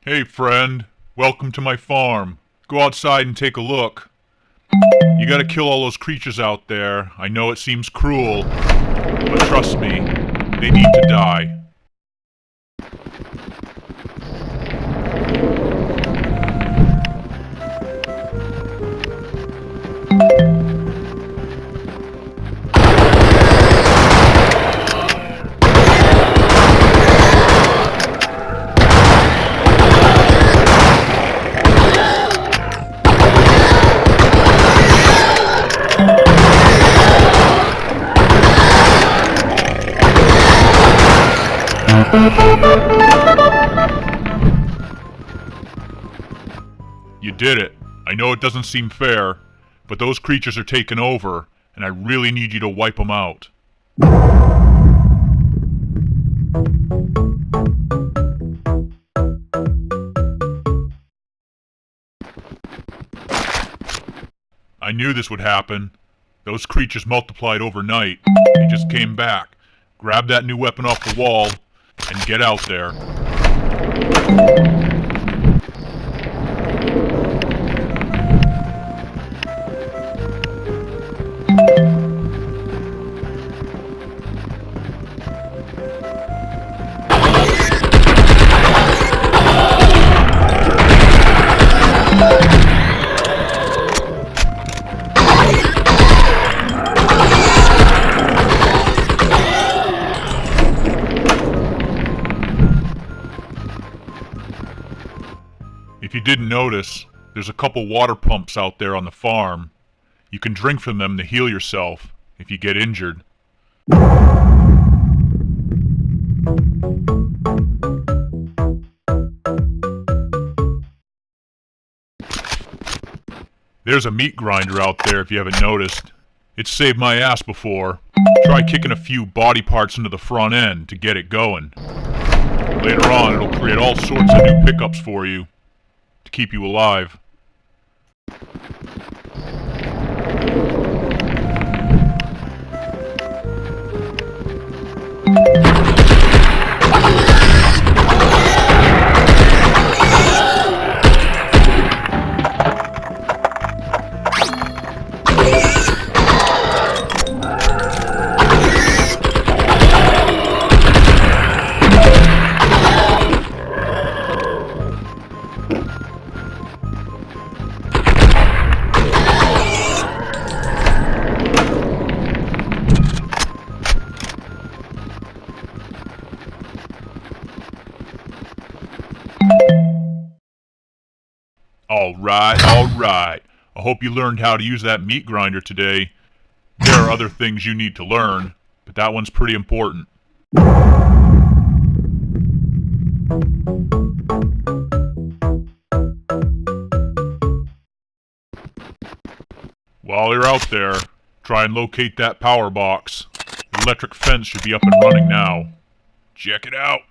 Hey friend, welcome to my farm. Go outside and take a look. You gotta kill all those creatures out there. I know it seems cruel, but trust me, they need to die. You did it. I know it doesn't seem fair, but those creatures are taking over, and I really need you to wipe them out. I knew this would happen. Those creatures multiplied overnight. They just came back. Grab that new weapon off the wall, and get out there. If you didn't notice, there's a couple water pumps out there on the farm. You can drink from them to heal yourself if you get injured. There's a meat grinder out there if you haven't noticed. It's saved my ass before. Try kicking a few body parts into the front end to get it going. Later on, it'll create all sorts of new pickups for you to keep you alive. Alright. I hope you learned how to use that meat grinder today. There are other things you need to learn, but that one's pretty important. While you're out there, try and locate that power box. The electric fence should be up and running now. Check it out.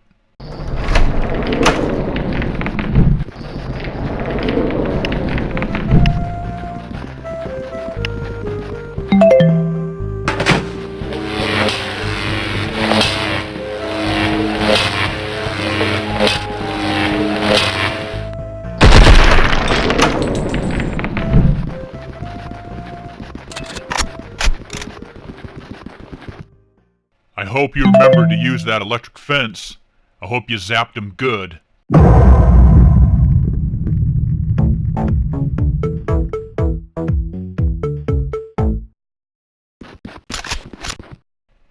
I hope you remember to use that electric fence. I hope you zapped him good.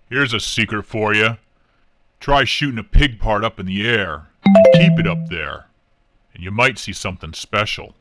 Here's a secret for you. Try shooting a pig part up in the air, and keep it up there, and you might see something special.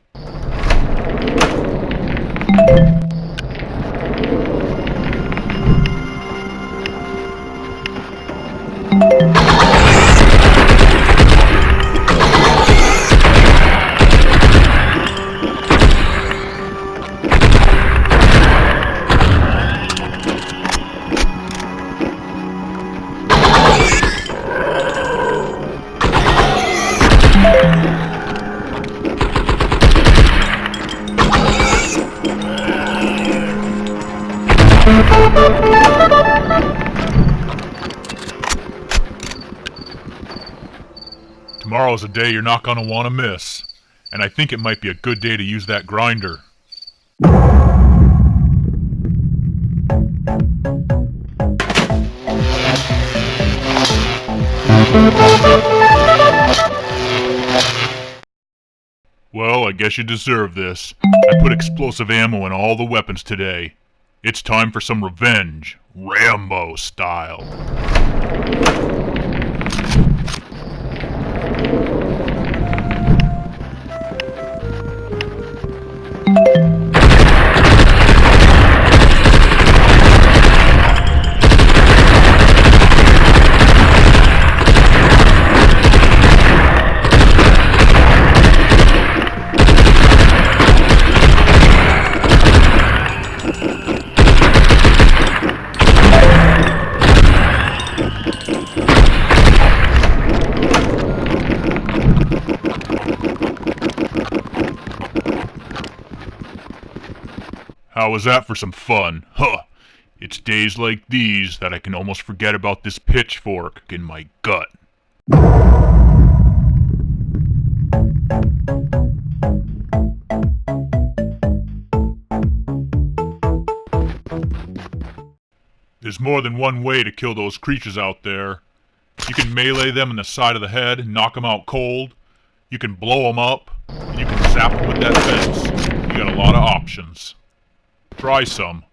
Tomorrow's a day you're not gonna want to miss, and I think it might be a good day to use that grinder. Well, I guess you deserve this. I put explosive ammo in all the weapons today. It's time for some revenge, Rambo style. How was that for some fun? Huh! It's days like these that I can almost forget about this pitchfork in my gut. There's more than one way to kill those creatures out there. You can melee them in the side of the head and knock them out cold. You can blow them up, and you can zap them with that fence. You got a lot of options. Try some.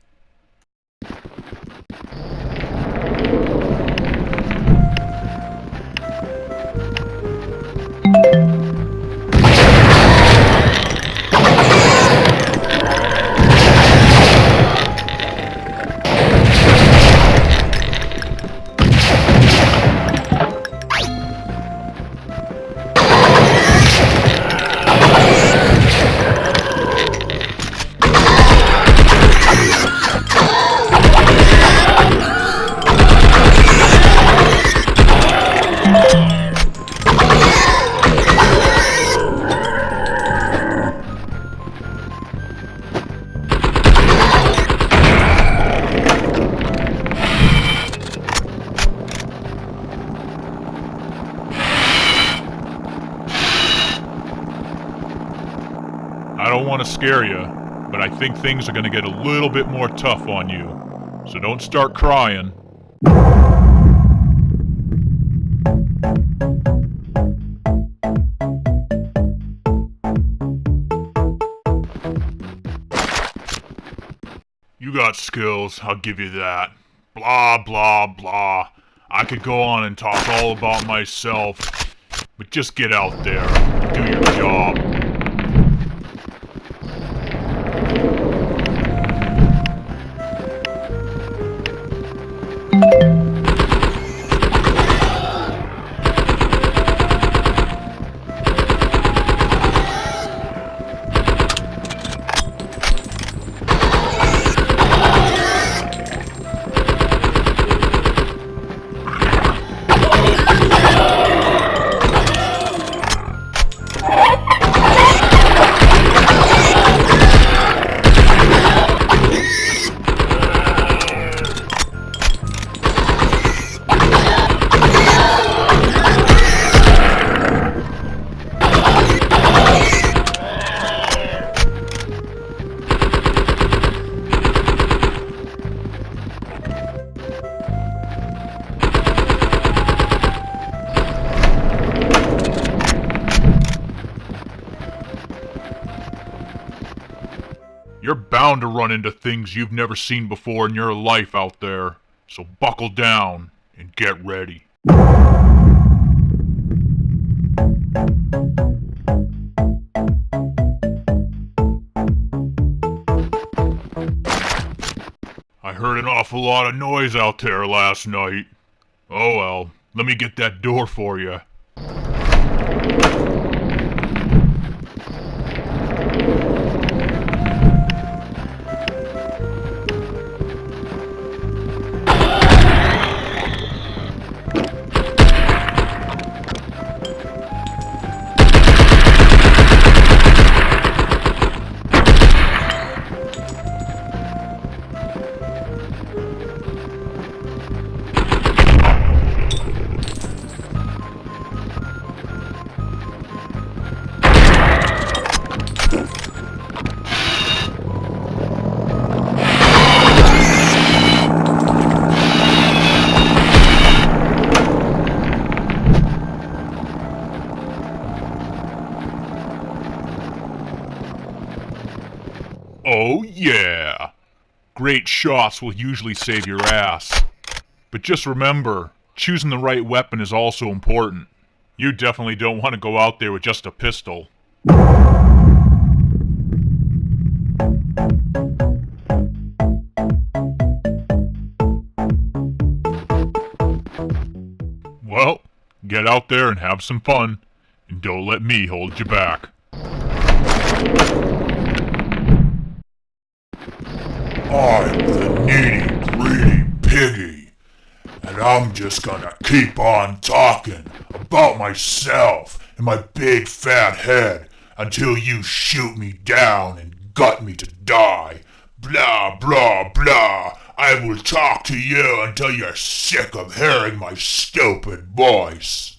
I don't want to scare you, but I think things are going to get a little bit more tough on you. So don't start crying. You got skills, I'll give you that. Blah, blah, blah. I could go on and talk all about myself, but just get out there, do your job. You're bound to run into things you've never seen before in your life out there, so buckle down and get ready. I heard an awful lot of noise out there last night. Oh well, let me get that door for you. Oh yeah! Great shots will usually save your ass. But just remember, choosing the right weapon is also important. You definitely don't want to go out there with just a pistol. Well, get out there and have some fun, and don't let me hold you back. I'm the needy, greedy piggy, and I'm just gonna keep on talking about myself and my big fat head until you shoot me down and gut me to die. Blah, blah, blah. I will talk to you until you're sick of hearing my stupid voice.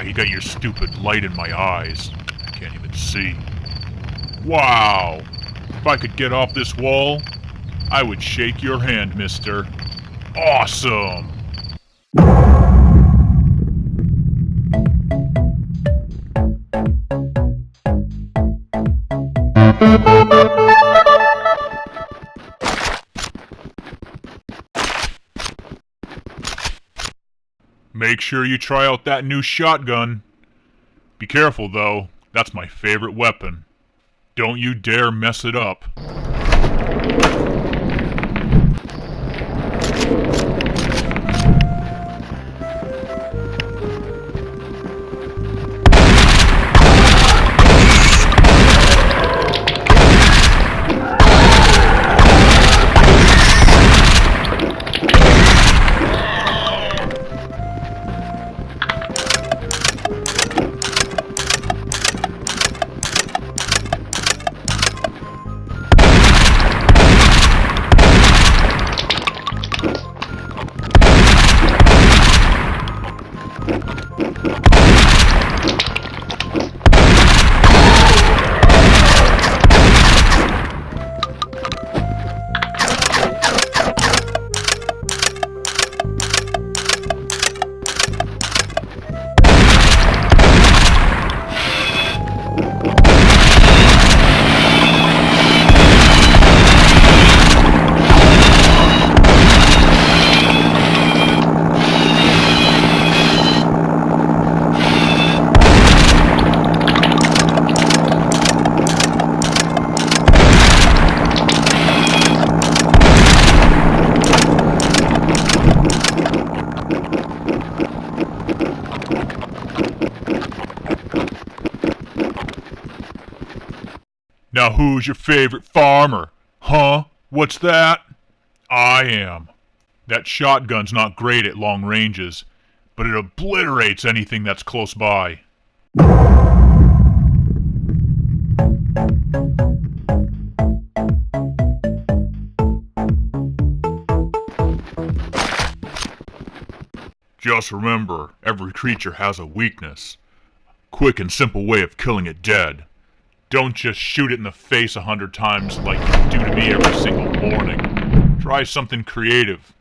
You got your stupid light in my eyes. I can't even see. Wow! If I could get off this wall, I would shake your hand, mister. Awesome! Make sure you try out that new shotgun. Be careful though, that's my favorite weapon. Don't you dare mess it up. Now who's your favorite farmer? Huh? What's that? I am. That shotgun's not great at long ranges, but it obliterates anything that's close by. Just remember, every creature has a weakness. Quick and simple way of killing it dead. Don't just shoot it in the face 100 times like you do to me every single morning. Try something creative.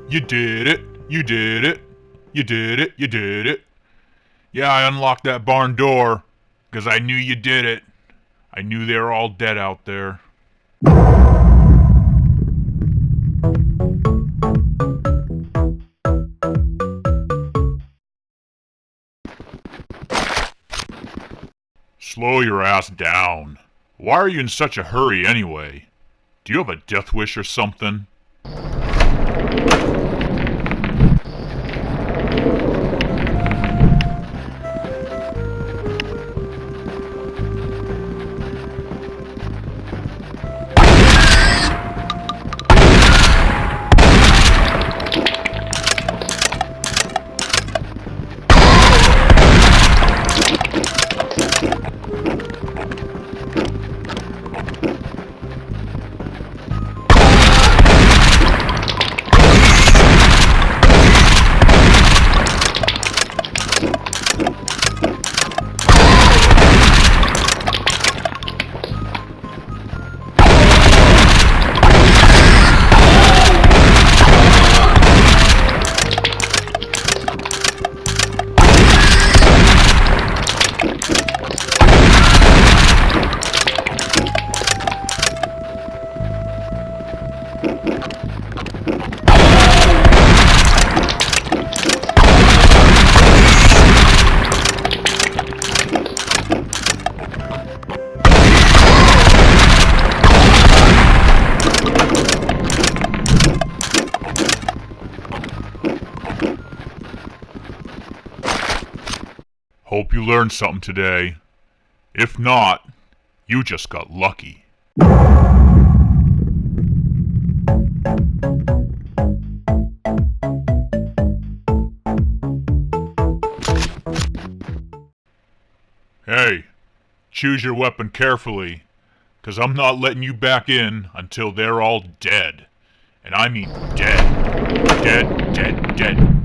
You did it. You did it. You did it. You did it. Yeah, I unlocked that barn door, 'cause I knew you did it. I knew they were all dead out there. Slow your ass down. Why are you in such a hurry anyway? Do you have a death wish or something? Hope you learned something today. If not, you just got lucky. Hey, choose your weapon carefully, 'cause I'm not letting you back in until they're all dead. And I mean dead. Dead, dead, dead.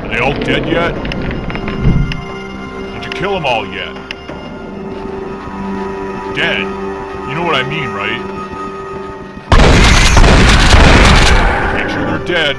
Are they all dead yet? Did you kill them all yet? Dead. You know what I mean, right? Make sure they're dead.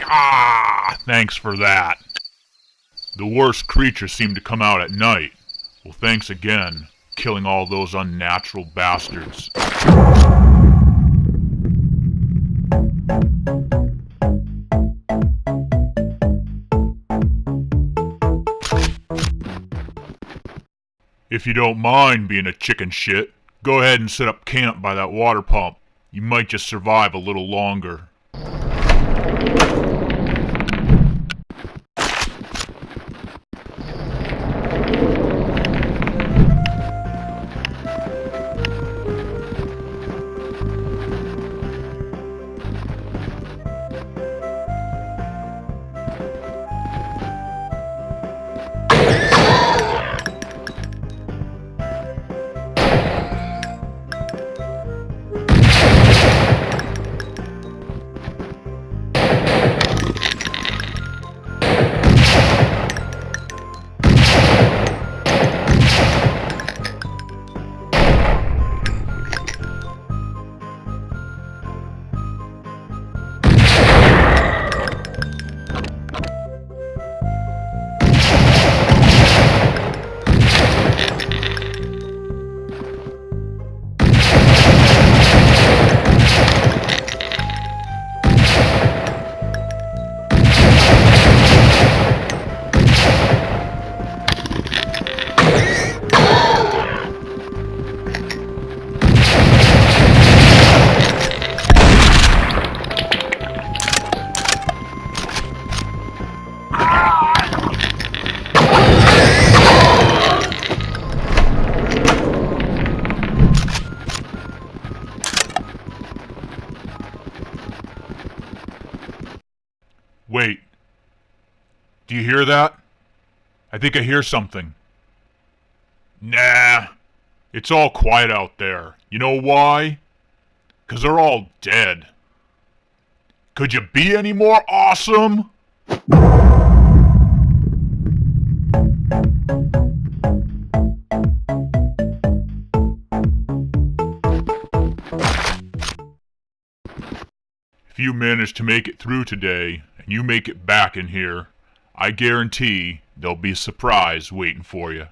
Ah, thanks for that. The worst creatures seem to come out at night. Well, thanks again, killing all those unnatural bastards. If you don't mind being a chicken shit, go ahead and set up camp by that water pump. You might just survive a little longer. Wait. Do you hear that? I think I hear something. Nah. It's all quiet out there. You know why? 'Cause they're all dead. Could you be any more awesome? If you manage to make it through today, and you make it back in here, I guarantee there'll be a surprise waiting for you.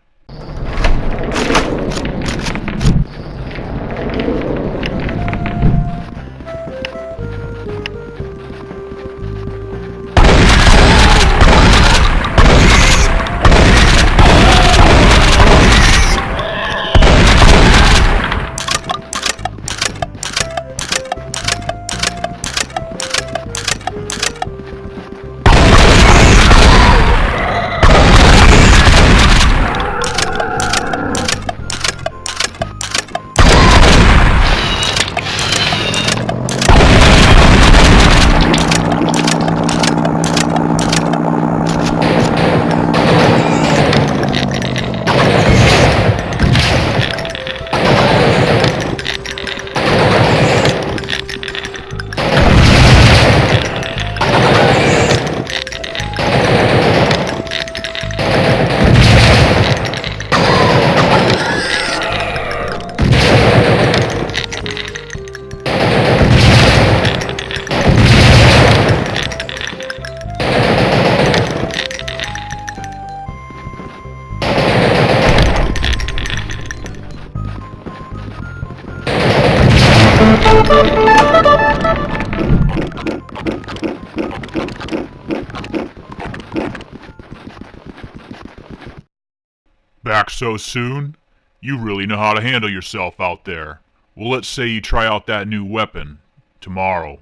Back so soon? You really know how to handle yourself out there. Well, let's say you try out that new weapon tomorrow.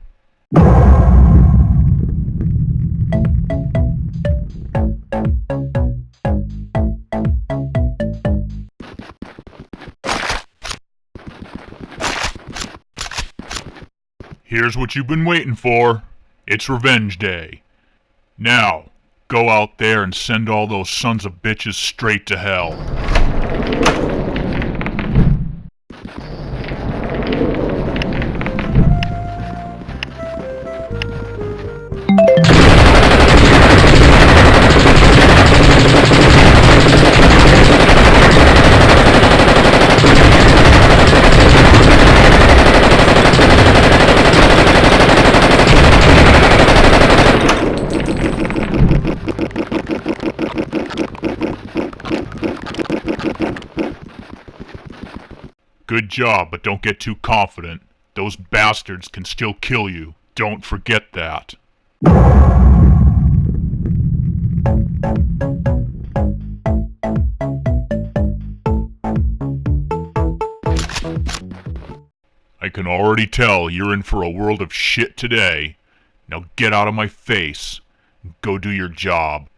Here's what you've been waiting for. It's Revenge Day. Now, go out there and send all those sons of bitches straight to hell. job, but don't get too confident. Those bastards can still kill you. Don't forget that. I can already tell you're in for a world of shit today. Now get out of my face and go do your job.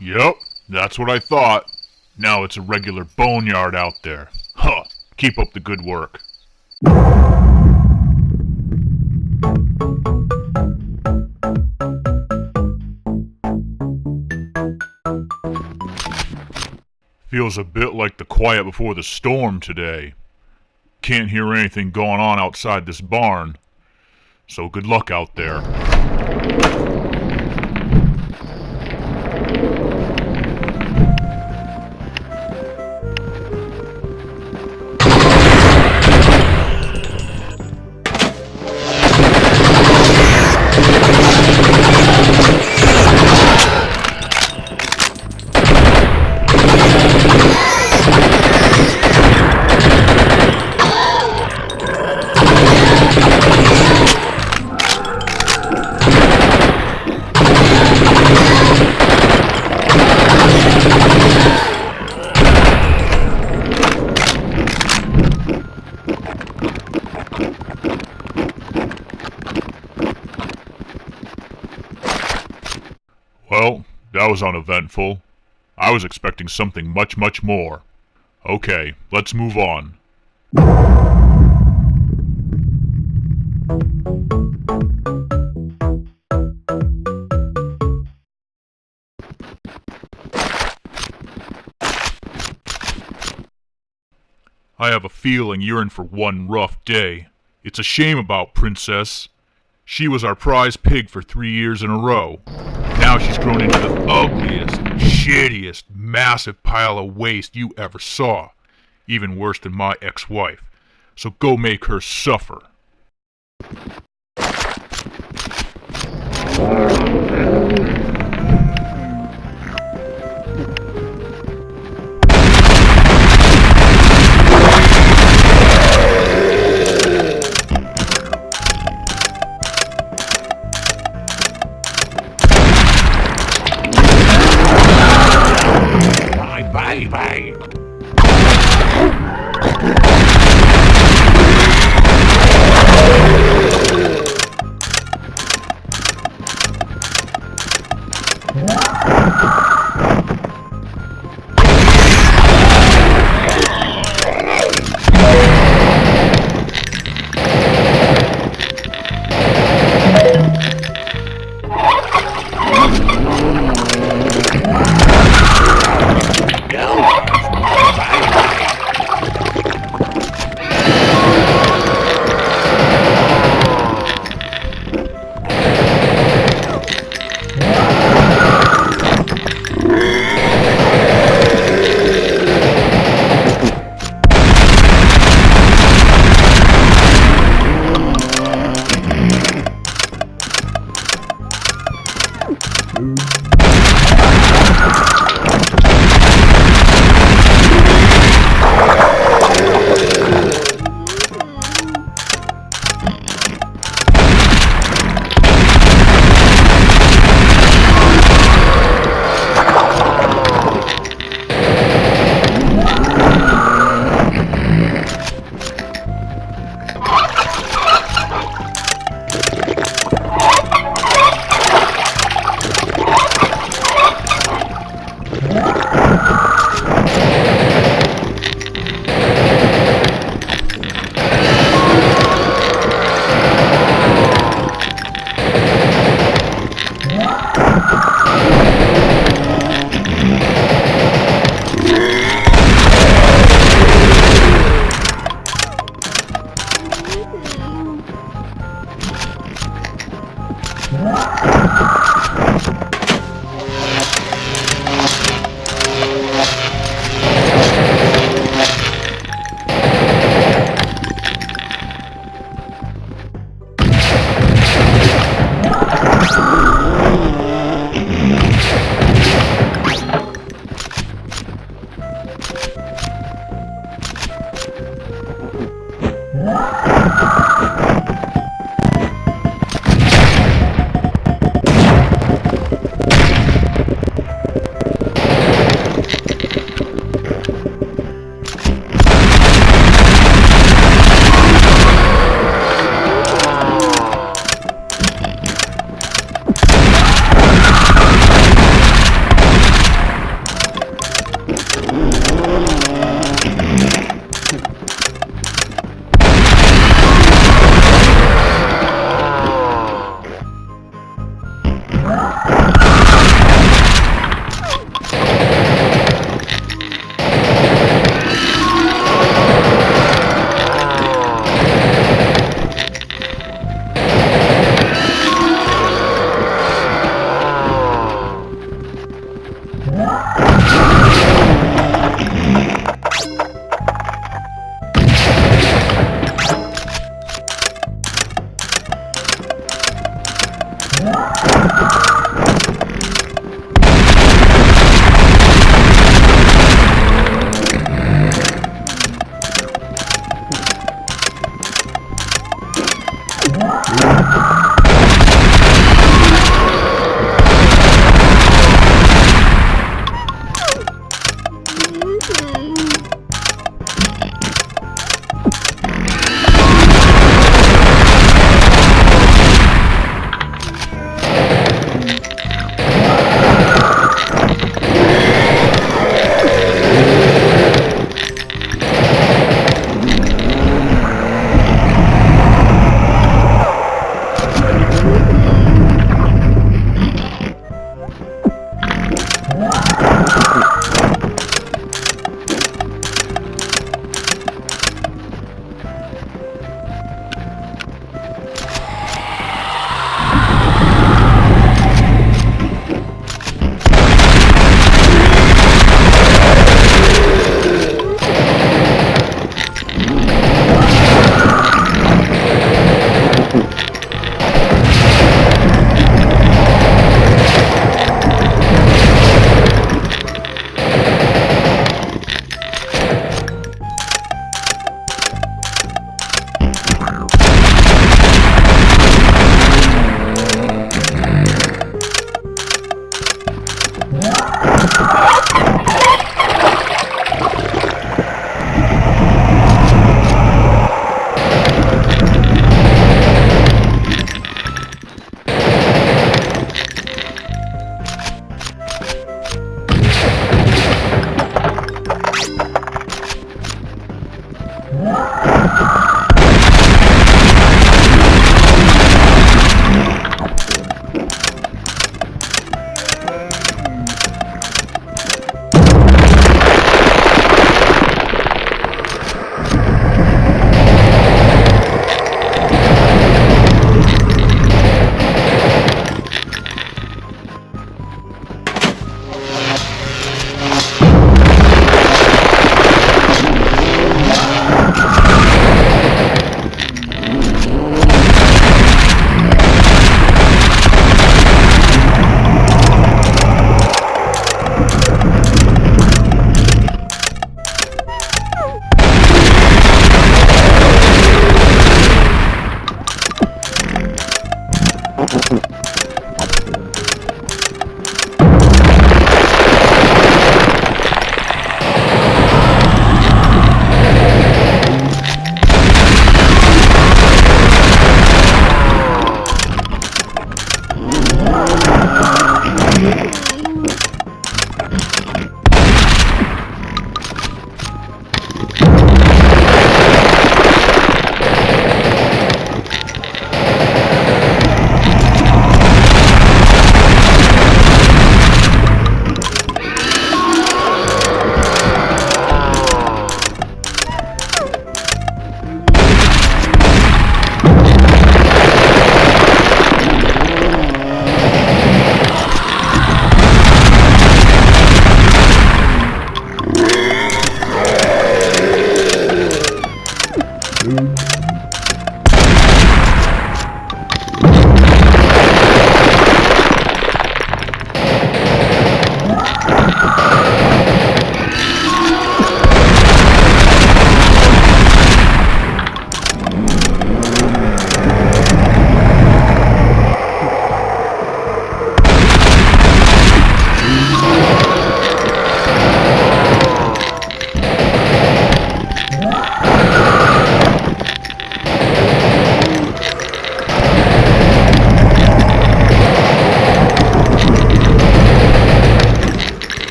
Yep, that's what I thought. Now it's a regular boneyard out there. Huh, keep up the good work. Feels a bit like the quiet before the storm today. Can't hear anything going on outside this barn. So good luck out there. Well, that was uneventful. I was expecting something much, much more. Okay, let's move on. I have a feeling you're in for one rough day. It's a shame about Princess. She was our prize pig for 3 years in a row. Now she's grown into the ugliest, shittiest, massive pile of waste you ever saw. Even worse than my ex-wife. So go make her suffer. Bye.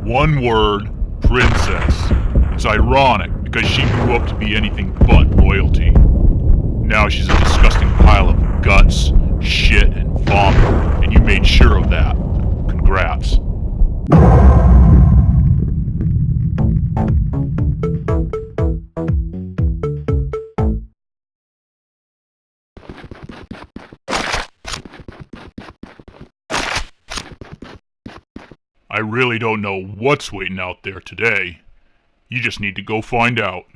One word, princess. It's ironic because she grew up to be anything but royalty. Now she's a disgusting pile of guts, shit, and vomit, and you made sure of that. Congrats. I really don't know what's waiting out there today. You just need to go find out.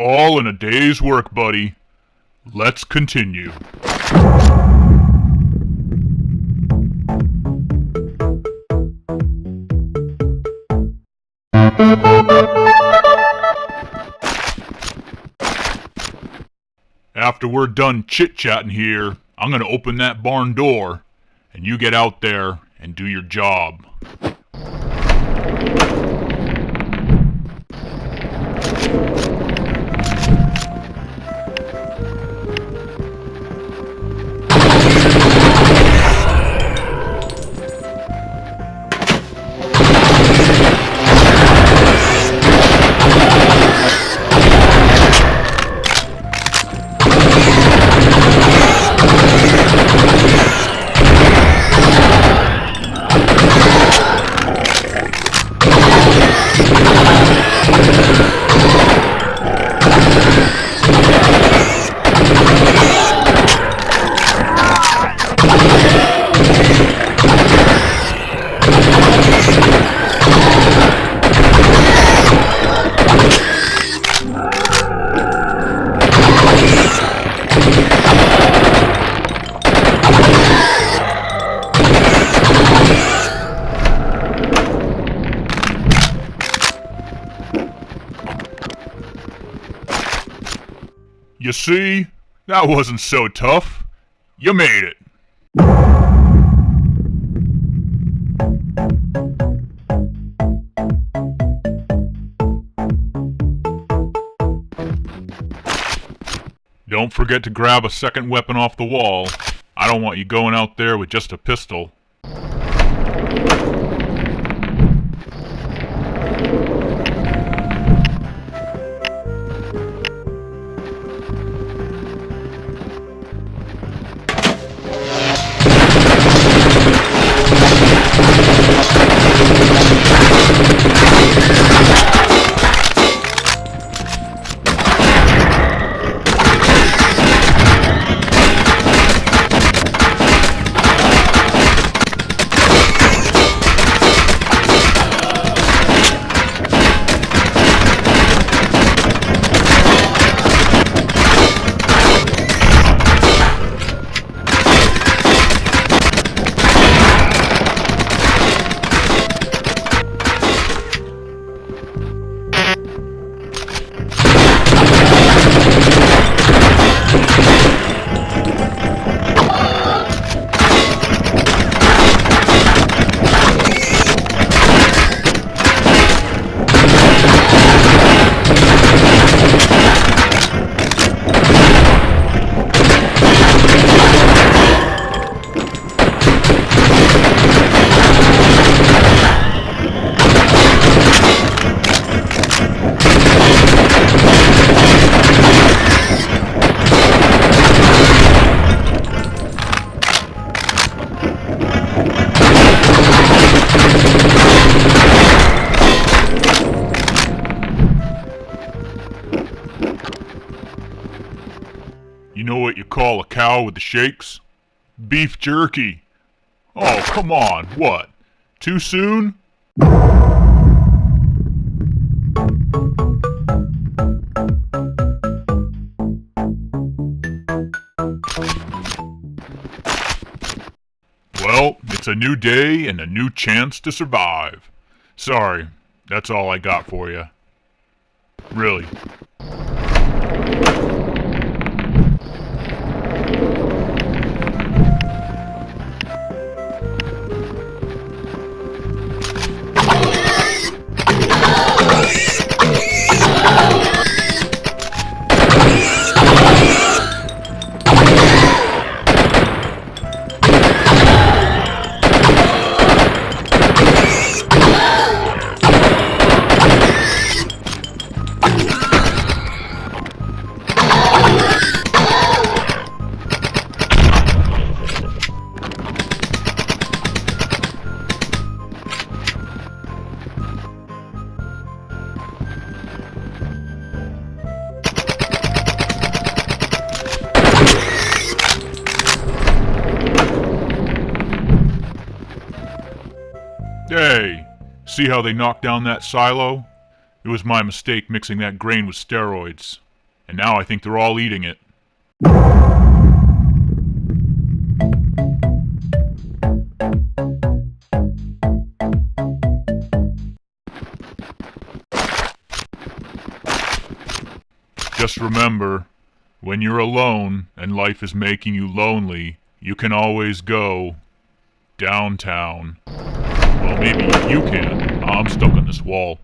All in a day's work, buddy. Let's continue. After we're done chit-chatting here, I'm gonna open that barn door, and you get out there and do your job. You see? That wasn't so tough. You made it. Don't forget to grab a second weapon off the wall. I don't want you going out there with just a pistol. call a cow with the shakes? Beef jerky. Oh, come on, what? Too soon? Well, it's a new day and a new chance to survive. Sorry, that's all I got for you. Really. Hey, see how they knocked down that silo? It was my mistake mixing that grain with steroids. And now I think they're all eating it. Just remember, when you're alone and life is making you lonely, you can always go downtown. Well, maybe you can. I'm stuck on this wall.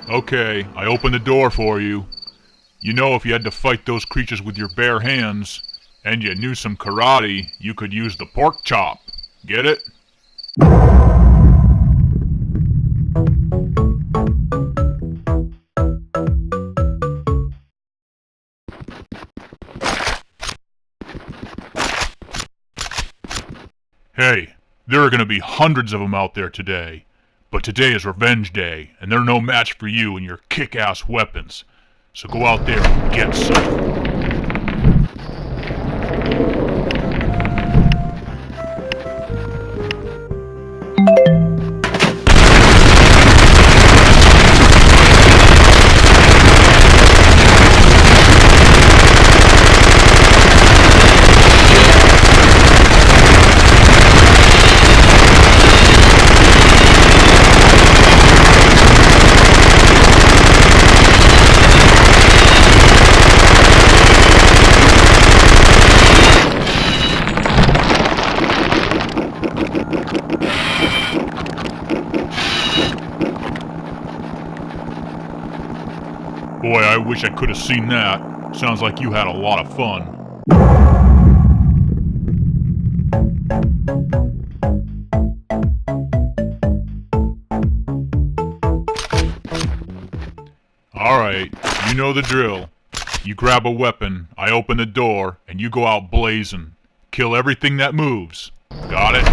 Okay, I opened the door for you. You know, if you had to fight those creatures with your bare hands, and you knew some karate, you could use the pork chop. Get it? Hey, there are gonna be hundreds of them out there today. But today is Revenge Day, and they're no match for you and your kick-ass weapons. So go out there and get some. Boy, I wish I could have seen that. Sounds like you had a lot of fun. Alright, you know the drill. You grab a weapon, I open the door, and you go out blazing. Kill everything that moves. Got it?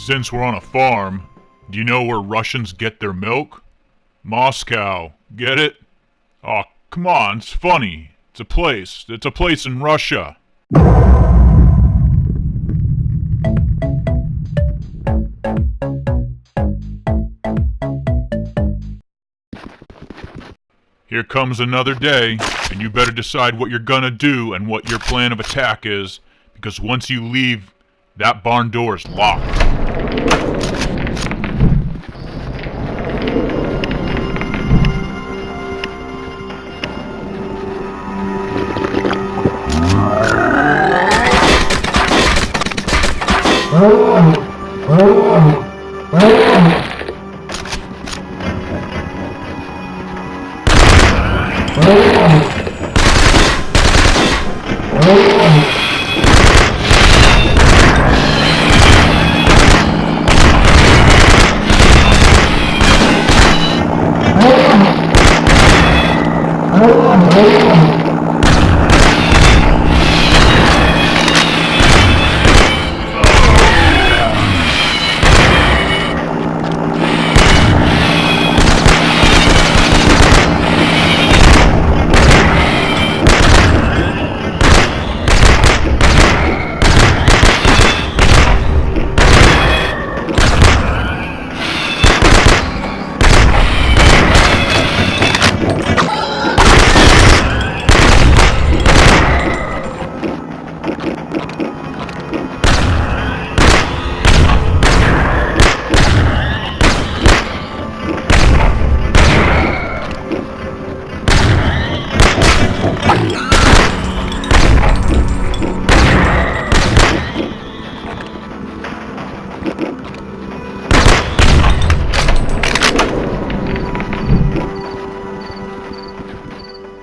Since we're on a farm, do you know where Russians get their milk? Moscow. Get it? Oh, come on, it's funny. It's a place. It's a place in Russia. Here comes another day, and you better decide what you're gonna do and what your plan of attack is, because once you leave, that barn door is locked.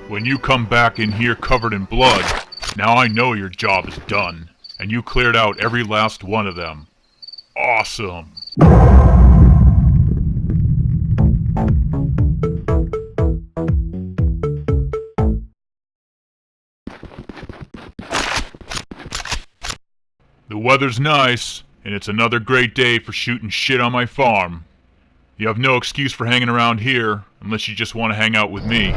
When you come back in here covered in blood, now I know your job is done, and you cleared out every last one of them. Awesome! The weather's nice, and it's another great day for shooting shit on my farm. You have no excuse for hanging around here, unless you just want to hang out with me.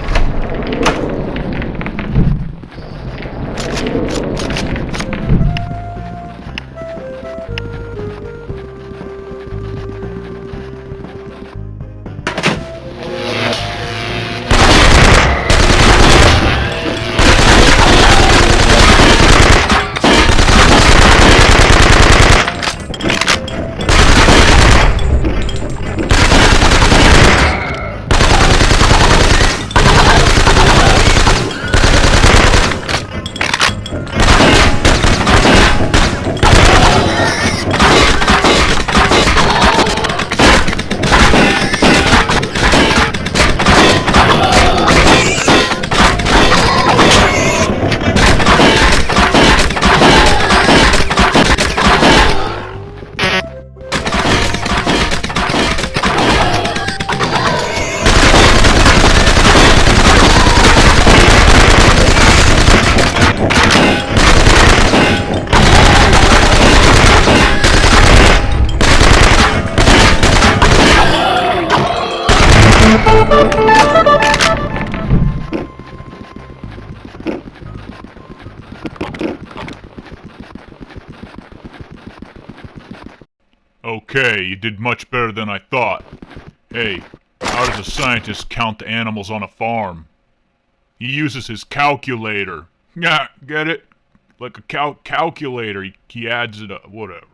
Okay, you did much better than I thought. Hey, how does a scientist count the animals on a farm? He uses his calculator. Yeah, get it? Like a calculator. He adds it up, whatever.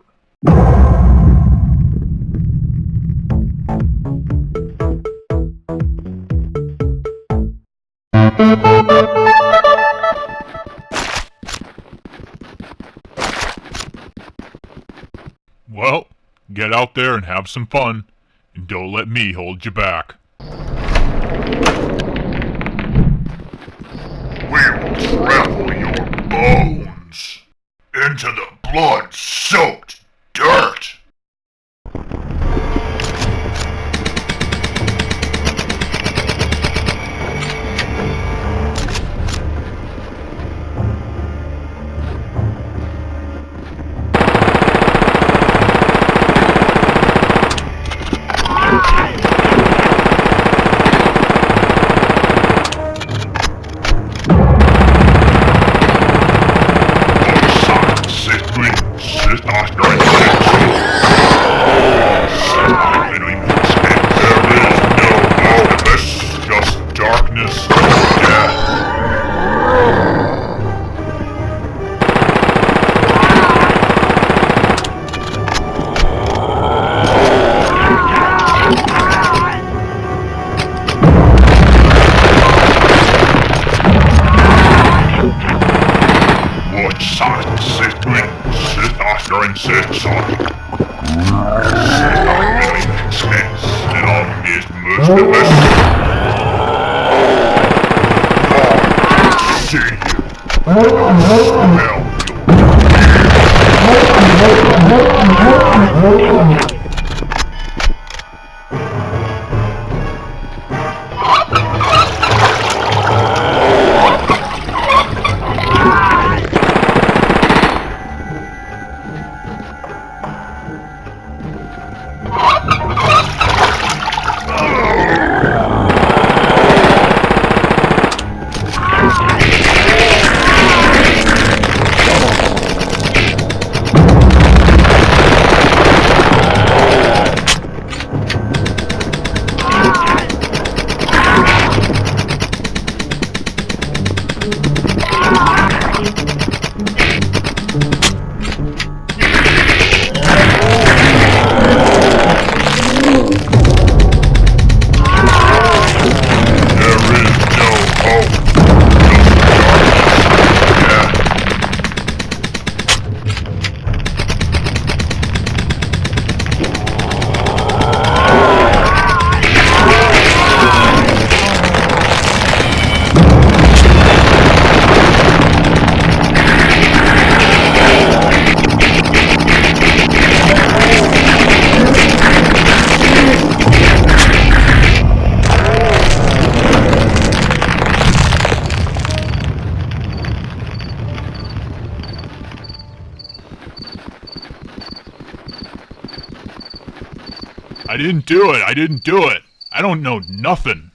Well, get out there and have some fun, and don't let me hold you back. We will trample your bones into the blood-soaked dirt. I didn't do it. I don't know nothing.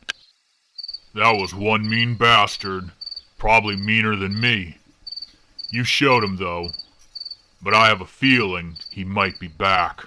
That was one mean bastard. Probably meaner than me. You showed him, though. But I have a feeling he might be back.